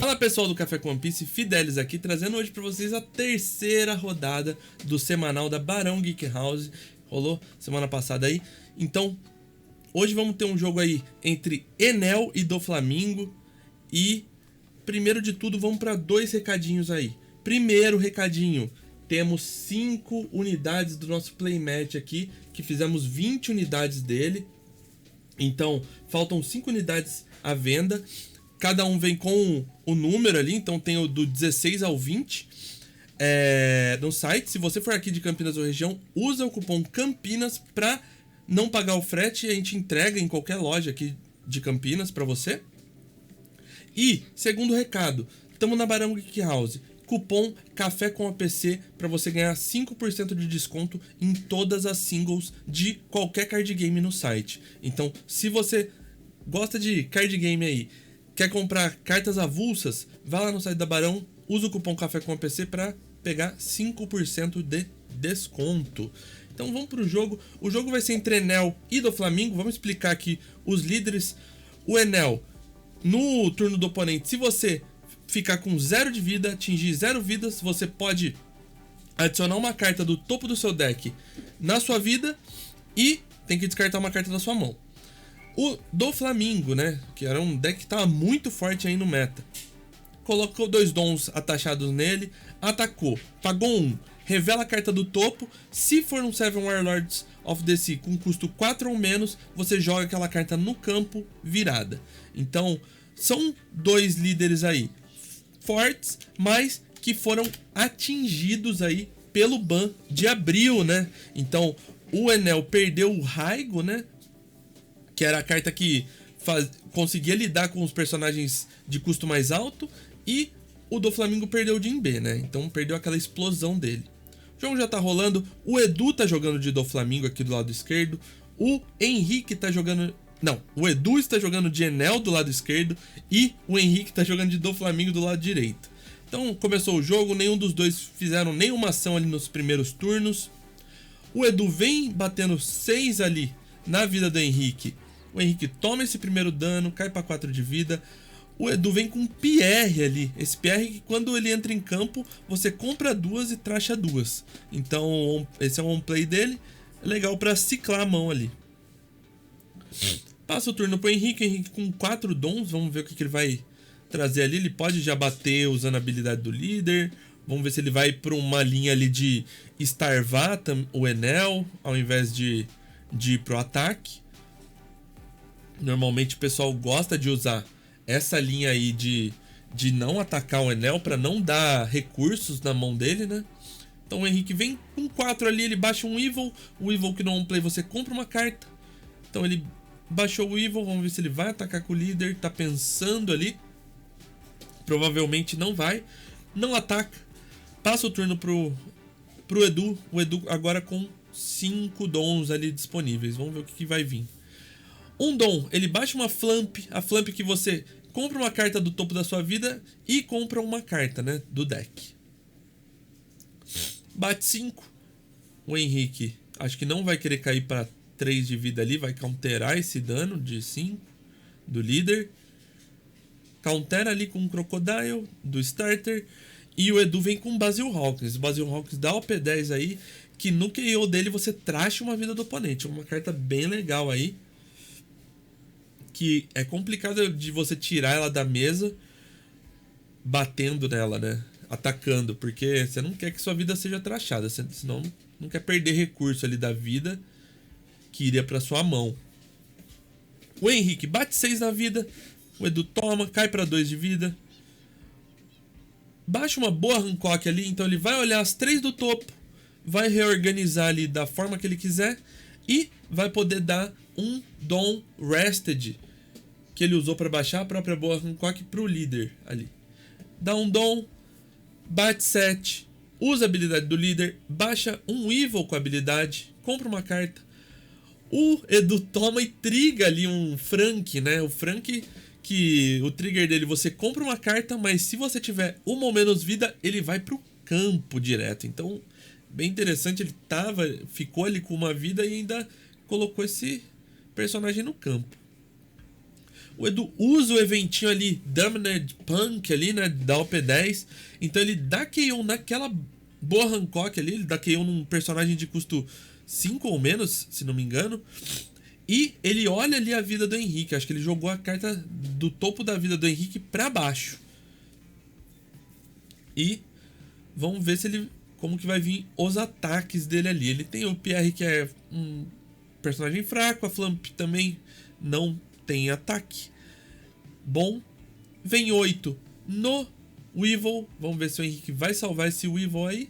Fala pessoal do Café com One Piece, Fidelis aqui, trazendo hoje pra vocês a terceira rodada do semanal da Barão Geek House. Rolou semana passada aí. Então, hoje vamos ter um jogo aí entre Enel e Doflamingo. E, primeiro de tudo, vamos para dois recadinhos aí. Primeiro recadinho, temos 5 unidades do nosso playmatch aqui, que fizemos 20 unidades dele. Então, faltam 5 unidades à venda. Cada um vem com o número ali, então tem o do 16 ao 20 no site. Se você for aqui de Campinas ou região, usa o cupom Campinas para não pagar o frete e a gente entrega em qualquer loja aqui de Campinas para você. E, segundo recado, estamos na Barão Geek House. Cupom Café com APC para você ganhar 5% de desconto em todas as singles de qualquer card game no site. Então, se você gosta de card game aí, quer comprar cartas avulsas, vá lá no site da Barão, usa o cupom Café com APC para pegar 5% de desconto. Então vamos pro jogo. O jogo vai ser entre Enel e Doflamingo. Vamos explicar aqui os líderes. O Enel, no turno do oponente, se você ficar com 0 de vida, atingir 0 vidas, você pode adicionar uma carta do topo do seu deck na sua vida e tem que descartar uma carta da sua mão. O Doflamingo, né, que era um deck que estava muito forte aí no meta, colocou 2 dons atachados nele, atacou, pagou 1, revela a carta do topo. Se for um 7 Warlords of the Sea com custo 4 ou menos, você joga aquela carta no campo virada. Então, são 2 líderes aí fortes, mas que foram atingidos aí pelo ban de abril, né? Então, o Enel perdeu o Raigo, né? Que era a carta que conseguia lidar com os personagens de custo mais alto. E o Doflamingo perdeu o Jinbe, né? Então perdeu aquela explosão dele. O jogo já tá rolando. O Edu tá jogando de Doflamingo aqui do lado esquerdo. O Henrique tá jogando... Não, o Edu está jogando de Enel do lado esquerdo. E o Henrique tá jogando de Doflamingo do lado direito. Então começou o jogo. Nenhum dos dois fizeram nenhuma ação ali nos primeiros turnos. O Edu vem batendo 6 ali na vida do Henrique. O Henrique toma esse primeiro dano, cai para 4 de vida. O Edu vem com um PR ali. Esse PR que quando ele entra em campo, você compra 2 e tracha 2. Então esse é um play dele. É legal para ciclar a mão ali. Passa o turno pro Henrique. Henrique com 4 dons. Vamos ver o que ele vai trazer ali. Ele pode já bater usando a habilidade do líder. Vamos ver se ele vai para uma linha ali de starvar o Enel, ao invés de ir pro ataque. Normalmente o pessoal gosta de usar essa linha aí de não atacar o Enel para não dar recursos na mão dele, né? Então o Henrique vem com 4 ali, ele baixa um Evil. O Evil que não play você compra uma carta. Então ele baixou o Evil, vamos ver se ele vai atacar com o líder. Tá pensando ali. Provavelmente não vai. Não ataca. Passa o turno pro Edu. O Edu agora com 5 dons ali disponíveis. Vamos ver o que vai vir. Um dom, ele baixa uma Flamp. A Flamp que você compra uma carta do topo da sua vida e compra uma carta, né, do deck. Bate 5. O Henrique acho que não vai querer cair para 3 de vida ali. Vai counterar esse dano de 5 do líder. Countera ali com o Crocodile do starter. E o Edu vem com o Basil Hawkins. O Basil Hawkins dá o P10 aí, que no KO dele você tracha uma vida do oponente. Uma carta bem legal aí, que é complicado de você tirar ela da mesa batendo nela, né? Atacando, porque você não quer que sua vida seja trachada, senão não quer perder recurso ali da vida que iria para sua mão. O Henrique bate 6 na vida, o Edu toma, cai para 2 de vida. Baixa uma boa Hancock ali, então ele vai olhar as 3 do topo, vai reorganizar ali da forma que ele quiser e vai poder dar um Dom Rested que ele usou para baixar a própria boa Hancock pro líder ali. Dá um Dom, bate 7, usa a habilidade do líder, baixa um Evil com a habilidade, compra uma carta. O Edu toma e triga ali um Frank, né? O Frank, que o trigger dele, você compra uma carta, mas se você tiver uma ou menos vida, ele vai pro campo direto. Então, bem interessante, ele ficou ali com uma vida e ainda colocou esse personagem no campo. O Edu usa o eventinho ali, Damned Punk ali, né, da OP10. Então ele dá KO naquela boa Hancock ali, ele dá KO num personagem de custo 5 ou menos, se não me engano. E ele olha ali a vida do Henrique, acho que ele jogou a carta do topo da vida do Henrique pra baixo. E vamos ver se ele, como que vai vir os ataques dele ali. Ele tem o Pierre, que é um personagem fraco, a Flamp também não tem ataque. Bom, vem 8 no Weevil. Vamos ver se o Henrique vai salvar esse Weevil aí.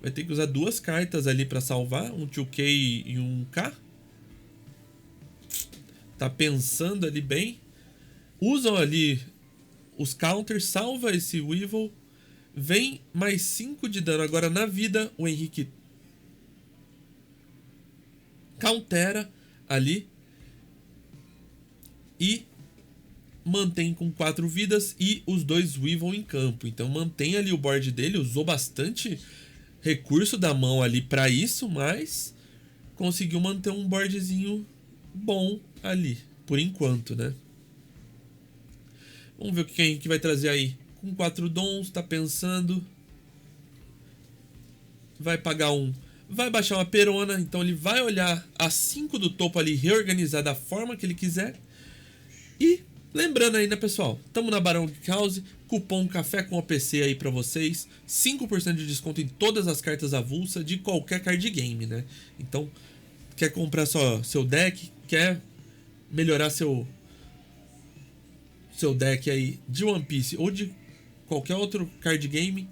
Vai ter que usar 2 cartas ali pra salvar, um 2K e um K. Tá pensando ali bem. Usam ali os counters, salva esse Weevil. Vem mais 5 de dano. Agora na vida o Henrique countera ali e mantém com 4 vidas e os 2 Weevil em campo. Então mantém ali o board dele, usou bastante recurso da mão ali para isso, mas conseguiu manter um boardzinho bom ali, por enquanto, né? Vamos ver o que a Henrique vai trazer aí. Com 4 dons, tá pensando. Vai pagar um. Vai baixar uma perona, então ele vai olhar as 5 do topo ali, reorganizar da forma que ele quiser. E lembrando aí, né, pessoal, tamo na Barão Geek House, cupom Café com OPC aí pra vocês, 5% de desconto em todas as cartas avulsa de qualquer card game, né? Então, quer comprar só seu deck, quer melhorar seu deck aí de One Piece ou de qualquer outro card game,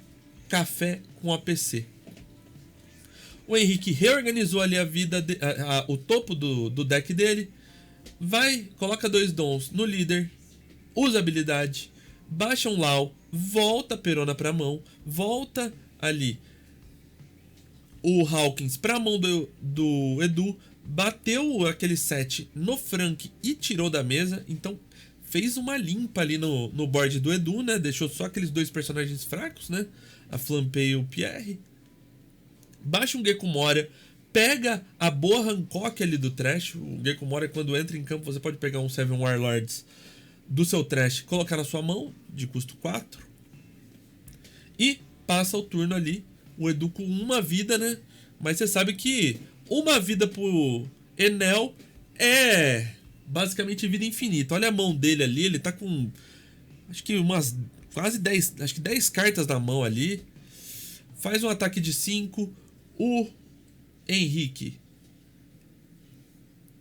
Café com APC. O Henrique reorganizou ali a vida, o topo do deck dele. Vai, coloca 2 dons no líder, usa habilidade, baixa um Lau, volta a perona pra mão, volta ali o Hawkins pra mão do Edu, bateu aquele set no Frank e tirou da mesa. Então fez uma limpa ali no board do Edu, né? Deixou só aqueles 2 personagens fracos, né? A Flampei e o Pierre. Baixa um Gecko Moria, pega a boa Hancock ali do Trash. O Gecko Moria, quando entra em campo, você pode pegar um 7 Warlords do seu Trash, colocar na sua mão, de custo 4. E passa o turno ali, o Edu com 1 vida, né? Mas você sabe que 1 vida pro Enel é basicamente vida infinita. Olha a mão dele ali, ele tá com acho que umas quase 10, acho que 10 cartas na mão ali. Faz um ataque de 5. O Henrique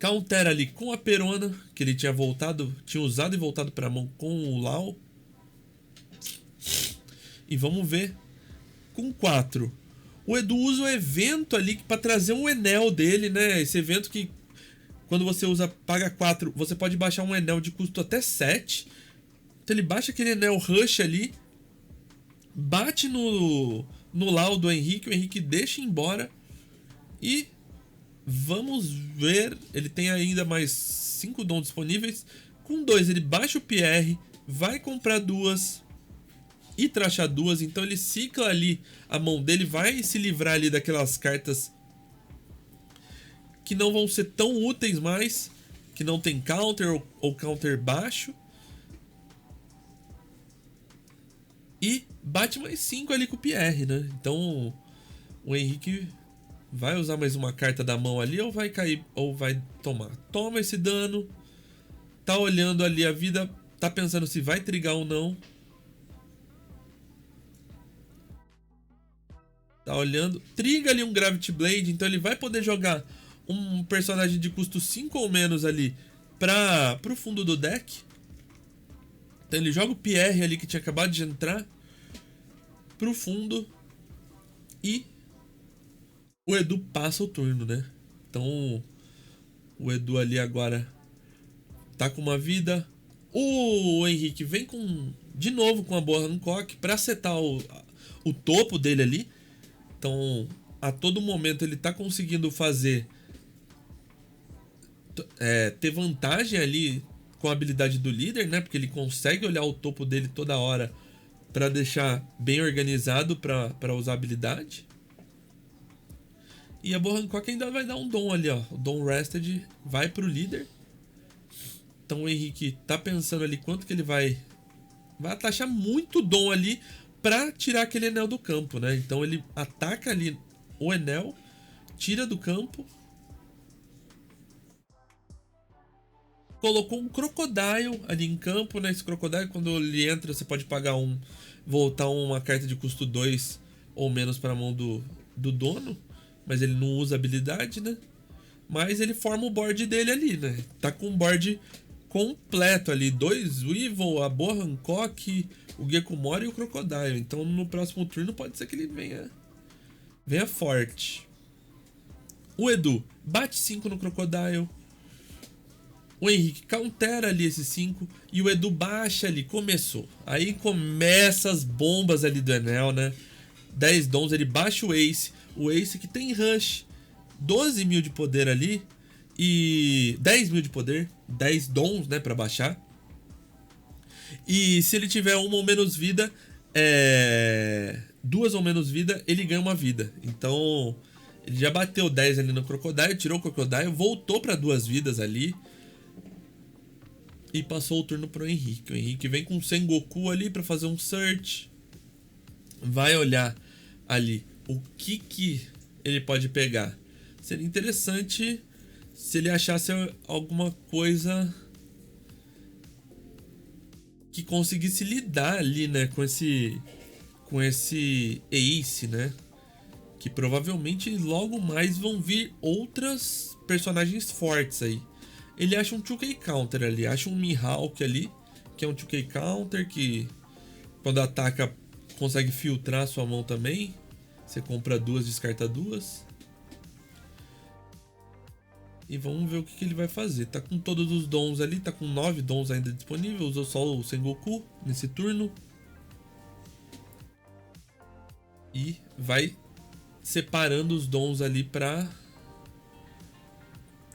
countera ali com a perona, que ele tinha usado e voltado pra mão com o Lau. E vamos ver. Com 4. O Edu usa o evento ali pra trazer um Enel dele, né? Esse evento que quando você paga 4, você pode baixar um Enel de custo até 7. Então ele baixa aquele Enel Rush ali, bate no Lau do Henrique, o Henrique deixa embora. E vamos ver, ele tem ainda mais 5 dons disponíveis. Com 2 ele baixa o PR, vai comprar 2 e trachar 2. Então ele cicla ali a mão dele, vai se livrar ali daquelas cartas que não vão ser tão úteis mais, que não tem counter ou counter baixo. E bate mais 5 ali com o PR, né? Então o Henrique vai usar mais uma carta da mão ali, ou vai cair, ou vai tomar. Toma esse dano. Tá olhando ali a vida, tá pensando se vai trigar ou não. Tá olhando, triga ali um Gravity Blade, então ele vai poder jogar um personagem de custo 5 ou menos ali pro fundo do deck. Então ele joga o PR ali que tinha acabado de entrar pro fundo e o Edu passa o turno, né? Então o Edu ali agora tá com 1 vida. O Henrique vem de novo com a boa Hancock pra setar o topo dele ali. Então a todo momento ele tá conseguindo ter vantagem ali com a habilidade do líder, né? Porque ele consegue olhar o topo dele toda hora para deixar bem organizado para usar a habilidade. E a boa Hancock ainda vai dar um dom ali, ó. O dom Rested vai pro líder. Então o Henrique tá pensando ali quanto que ele vai atachar muito dom ali pra tirar aquele Enel do campo, né? Então ele ataca ali o Enel, tira do campo. Colocou um Crocodile ali em campo, né? Esse Crocodile, quando ele entra, você pode pagar voltar uma carta de custo 2 ou menos para a mão do dono. Mas ele não usa habilidade, né? Mas ele forma o board dele ali, né? Tá com o board completo ali. 2 Weevil, a Boa Hancock, o Gekomori e o Crocodile. Então no próximo turno pode ser que ele venha forte. O Edu bate 5 no Crocodile. O Henrique countera ali esse 5 e o Edu baixa ali, começou. Aí começa as bombas ali do Enel, né? 10 dons, ele baixa o Ace que tem rush, 12 mil de poder ali e 10 mil de poder, 10 dons, né, pra baixar. E se ele tiver uma ou menos vida, 2 ou menos vida, ele ganha uma vida. Então, ele já bateu 10 ali no Crocodile, tirou o Crocodile, voltou pra 2 vidas ali. E passou o turno pro Henrique. O Henrique vem com o Sengoku ali pra fazer um search. Vai olhar ali o que ele pode pegar. Seria interessante se ele achasse alguma coisa que conseguisse lidar ali, né, com esse Ace, né? Que provavelmente logo mais vão vir outras personagens fortes aí. Ele acha um 2K Counter ali, acha um Mihawk ali, que é um 2K Counter, que quando ataca consegue filtrar a sua mão também. Você compra 2, descarta 2. E vamos ver o que ele vai fazer. Tá com todos os dons ali, tá com 9 dons ainda disponíveis, usou só o Sengoku nesse turno. E vai separando os dons ali pra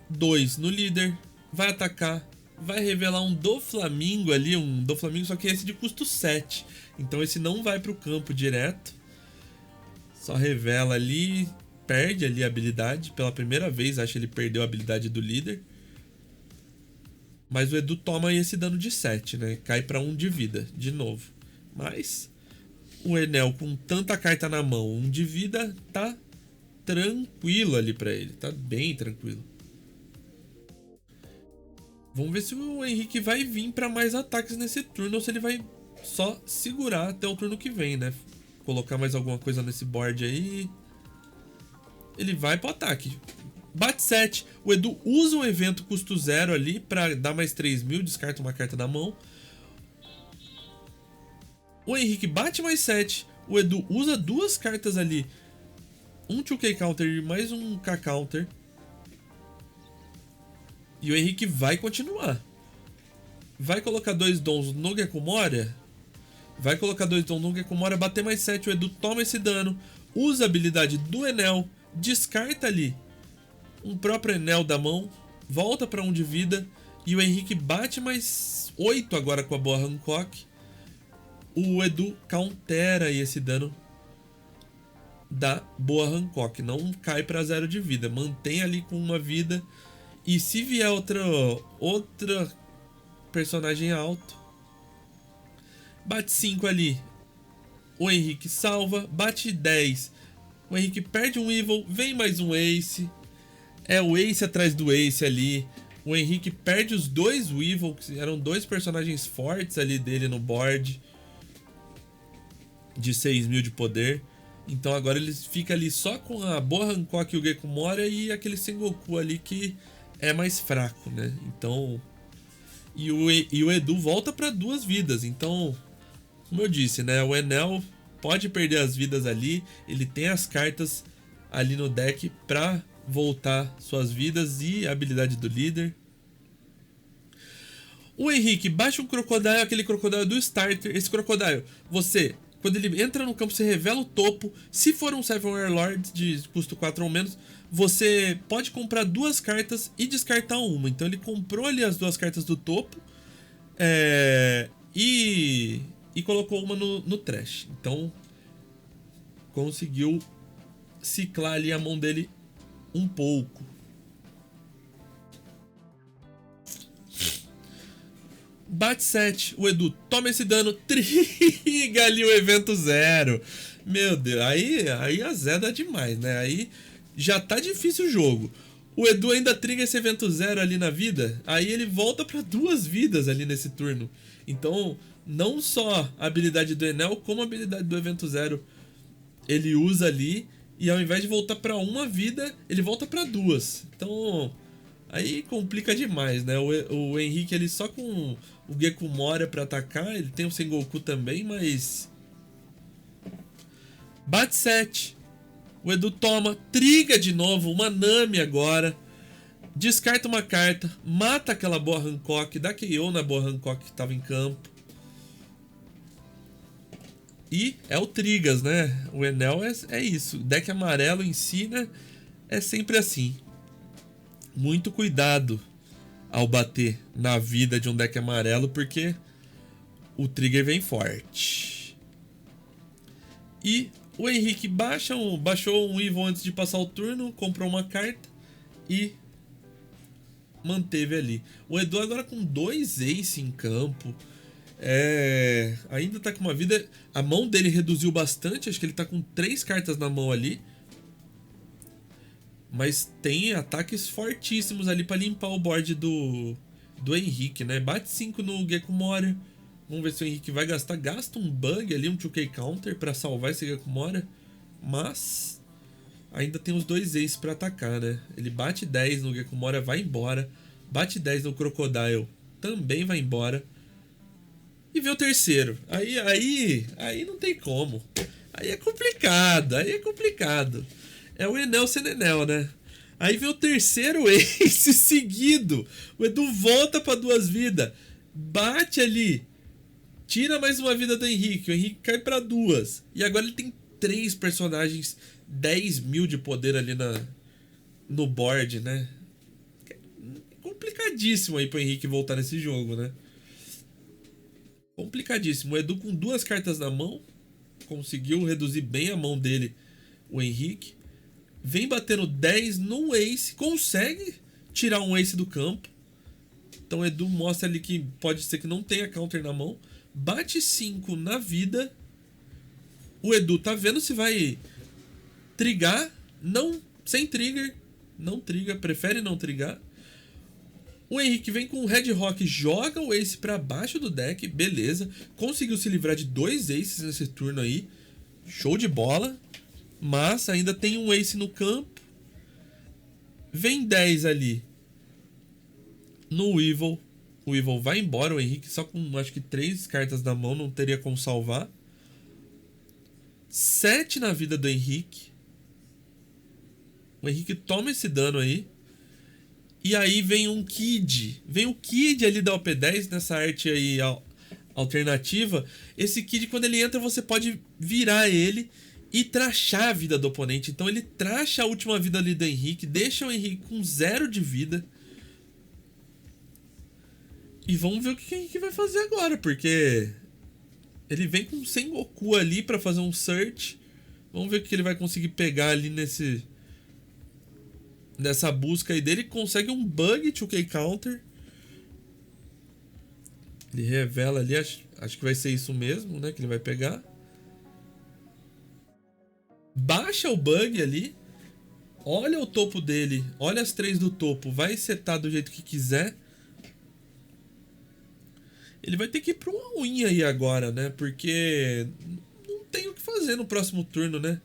2 no líder. Vai atacar, vai revelar um Doflamingo ali, um Doflamingo, só que esse de custo 7. Então esse não vai pro campo direto. Só revela ali, perde ali a habilidade. Pela primeira vez, acho que ele perdeu a habilidade do líder. Mas o Edu toma esse dano de 7, né? Cai pra 1 de vida, de novo. Mas o Enel, com tanta carta na mão, 1 de vida, tá tranquilo ali pra ele. Tá bem tranquilo. Vamos ver se o Henrique vai vir para mais ataques nesse turno ou se ele vai só segurar até o turno que vem, né? Colocar mais alguma coisa nesse board aí. Ele vai pro ataque. Bate 7. O Edu usa um evento custo 0 ali para dar mais 3 mil, descarta uma carta da mão. O Henrique bate mais 7. O Edu usa 2 cartas ali. Um 2K Counter e mais um K Counter. E o Henrique vai continuar. Vai colocar 2 dons no Gekomori. Vai colocar 2 dons no Gekomori, bater mais 7. O Edu toma esse dano. Usa a habilidade do Enel. Descarta ali um próprio Enel da mão. Volta para 1 de vida. E o Henrique bate mais 8 agora com a Boa Hancock. O Edu countera aí esse dano da Boa Hancock. Não cai para 0 de vida. Mantém ali com 1 vida. E se vier outra personagem alto, bate 5 ali, o Henrique salva, bate 10, o Henrique perde um Evil, vem mais um Ace, é o Ace atrás do Ace ali, o Henrique perde os 2 Weevil, que eram 2 personagens fortes ali dele no board, de 6 mil de poder. Então agora ele fica ali só com a Boa Hancock e o Gekomori e aquele Sengoku ali que é mais fraco, né? Então... E o Edu volta para 2 vidas. Então, como eu disse, né? O Enel pode perder as vidas ali. Ele tem as cartas ali no deck para voltar suas vidas e a habilidade do líder. O Henrique baixa um Crocodile, aquele Crocodile do starter. Esse Crocodile, você... Quando ele entra no campo, você revela o topo. Se for um Seven Warlords de custo 4 ou menos, você pode comprar 2 cartas e descartar uma. Então ele comprou ali as 2 cartas do topo e colocou uma no trash. Então conseguiu ciclar ali a mão dele um pouco. Bate 7. O Edu toma esse dano. Triga ali o evento 0. Meu Deus. Aí azeda demais, né? Aí já tá difícil o jogo. O Edu ainda triga esse evento 0 ali na vida. Aí ele volta pra 2 vidas ali nesse turno. Então, não só a habilidade do Enel, como a habilidade do evento 0 ele usa ali. E ao invés de voltar pra 1 vida, ele volta pra 2. Então, aí complica demais, né? O Henrique, ele só com o Gecko Moria pra atacar. Ele tem o Sengoku também, mas... Bate 7. O Edu toma, triga de novo, uma Nami agora. Descarta uma carta, mata aquela boa Hancock, dá KO na boa Hancock que tava em campo. E é o Trigas, né? O Enel é isso. Deck amarelo em si, né? É sempre assim. Muito cuidado ao bater na vida de um deck amarelo, porque o trigger vem forte. E o Henrique baixou um Evil antes de passar o turno, comprou uma carta e manteve ali. O Edu agora com 2 Ace em campo. Ainda tá com uma vida. A mão dele reduziu bastante. Acho que ele tá com 3 cartas na mão ali. Mas tem ataques fortíssimos ali pra limpar o board do Henrique, né? Bate 5 no Gecko Moria. Vamos ver se o Henrique vai gastar. Gasta um bug ali, um 2K counter pra salvar esse Gecko Moria. Mas ainda tem os 2 Aces pra atacar, né? Ele bate 10 no Gecko Moria, vai embora. Bate 10 no Crocodile, também vai embora. E vê o terceiro. Aí não tem como. Aí é complicado. É o Enel sendo Enel, né? Aí vê o terceiro Ace seguido. O Edu volta pra 2 vidas. Bate ali. Tira mais uma vida do Henrique. O Henrique cai pra 2. E agora ele tem 3 personagens. 10 mil de poder ali no board, né? Complicadíssimo aí pro Henrique voltar nesse jogo, né? Complicadíssimo. O Edu com 2 cartas na mão. Conseguiu reduzir bem a mão dele, o Henrique. Vem batendo 10 num Ace. Consegue tirar um Ace do campo. Então o Edu mostra ali que pode ser que não tenha counter na mão. Bate 5 na vida. O Edu tá vendo se vai trigar. Não, sem trigger. Não triga, prefere não trigar. O Henrique vem com o Red Rock, joga o Ace pra baixo do deck, beleza. Conseguiu se livrar de 2 Aces nesse turno aí. Show de bola. Mas ainda tem um Ace no campo. Vem 10 ali no Evil. O Evil vai embora, o Henrique só com acho que 3 cartas na mão, não teria como salvar. 7 na vida do Henrique. O Henrique toma esse dano aí. E aí vem um Kid. Vem o Kid ali da OP10 nessa arte aí alternativa. Esse Kid, quando ele entra, você pode virar ele e trachar a vida do oponente. Então ele tracha a última vida ali do Henrique. Deixa o Henrique com 0 de vida. E vamos ver o que o Henrique vai fazer agora. Porque ele vem com Sengoku ali pra fazer um search. Vamos ver o que ele vai conseguir pegar ali nessa busca aí dele. Consegue um bug 2K counter. Ele revela ali, acho que vai ser isso mesmo, né, que ele vai pegar. Baixa o bug ali. Olha o topo dele, olha as 3 do topo, vai setar do jeito que quiser. Ele vai ter que ir pra uma win aí agora, né, porque não tem o que fazer no próximo turno, né.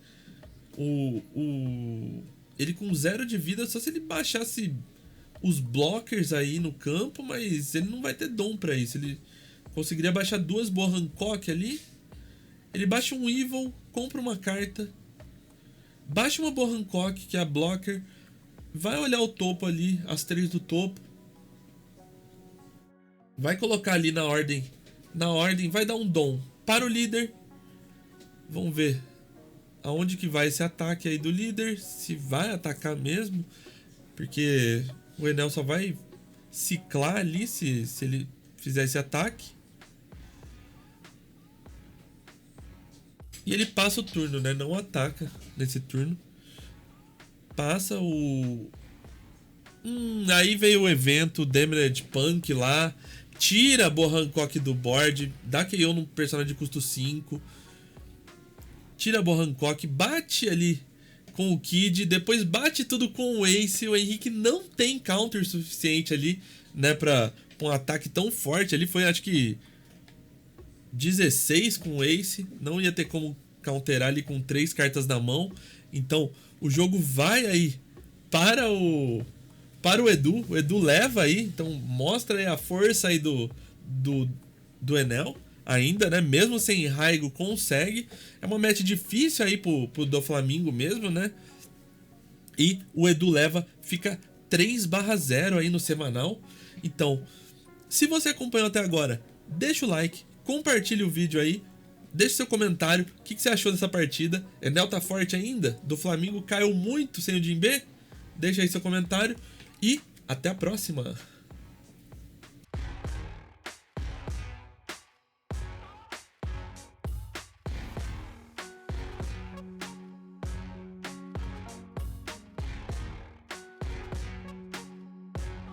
Ele com 0 de vida, só se ele baixasse os blockers aí no campo, mas ele não vai ter dom pra isso. Ele conseguiria baixar 2 boas Hancock ali. Ele baixa um Evil, compra uma carta, baixa uma boa Hancock, que é a blocker, vai olhar o topo ali, as 3 do topo, vai colocar ali na ordem, vai dar um dom para o líder. Vamos ver aonde que vai esse ataque aí do líder, se vai atacar mesmo, porque o Enel só vai ciclar ali se ele fizer esse ataque. E ele passa o turno, né? Não ataca nesse turno. Passa o... aí veio o evento Damage Punk lá, tira Boa Hancock do board, dá KO num personagem de custo 5, tira Boa Hancock, bate ali com o Kid, depois bate tudo com o Ace. O Henrique não tem counter suficiente ali, né, pra um ataque tão forte ali. Foi, acho que 16 com o Ace, não ia ter como counterar ali com 3 cartas na mão. Então o jogo vai aí para o Edu. O Edu leva aí, então mostra aí a força aí do Enel ainda, né? Mesmo sem Raigo consegue. É uma match difícil aí pro Doflamingo mesmo, né? E o Edu leva, fica 3/0 aí no semanal. Então, se você acompanhou até agora, deixa o like, compartilha o vídeo aí, deixa seu comentário, o que você achou dessa partida. Enel tá forte ainda? Do Flamengo caiu muito sem o Jim B? Deixa aí seu comentário e até a próxima!